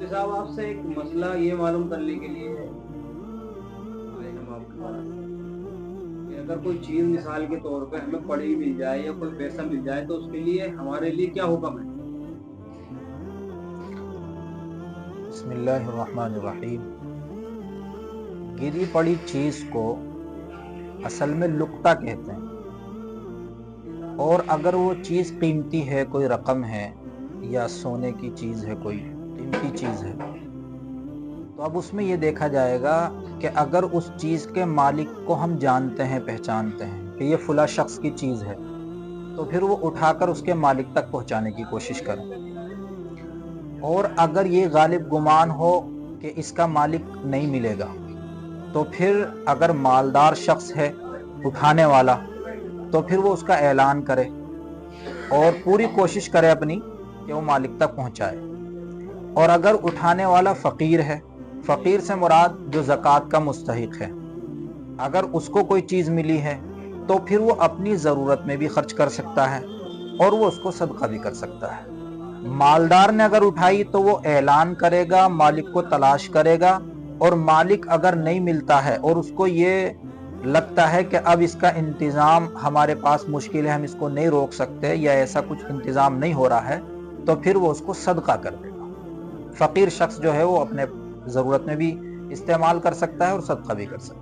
मुफ्ती साहब आपसे एक मसला ये मालूम करने के लिए आए हम आपके पास कि अगर कोई चीज़ मिसाल के तौर पे हमें पड़ी मिल जाए या कोई पैसा मिल जाए तो उसके लिए हमारे लिए क्या हुक्म है? बिस्मिल्लाहिर्रहमानिर्रहीम। गिरी पड़ी चीज़ को असल में लुक्ता कहते हैं, और अगर वो चीज़ कीमती है, कोई रकम है या सोने की चीज़ है, कोई कीमती चीज़ है, तो अब उसमें ये देखा जाएगा कि अगर उस चीज़ के मालिक को हम जानते हैं, पहचानते हैं कि ये फला शख्स की चीज़ है, तो फिर वो उठाकर उसके मालिक तक पहुंचाने की कोशिश करें। और अगर ये गालिब गुमान हो कि इसका मालिक नहीं मिलेगा, तो फिर अगर मालदार शख्स है उठाने वाला, तो फिर वो उसका ऐलान करे और पूरी कोशिश करे अपनी कि वो मालिक तक पहुंचाए। और अगर उठाने वाला फ़कीर है, फ़कीर से मुराद जो ज़कात का मुस्तहिक है, अगर उसको कोई चीज़ मिली है तो फिर वो अपनी ज़रूरत में भी खर्च कर सकता है और वो उसको सदका भी कर सकता है। मालदार ने अगर उठाई तो वो ऐलान करेगा, मालिक को तलाश करेगा, और मालिक अगर नहीं मिलता है और उसको ये लगता है कि अब इसका इंतज़ाम हमारे पास मुश्किल है, हम इसको नहीं रोक सकते या ऐसा कुछ इंतज़ाम नहीं हो रहा है, तो फिर वो उसको सदका कर देगा। फ़कीर शख्स जो है वो अपने ज़रूरत में भी इस्तेमाल कर सकता है और सदका भी कर सकता है।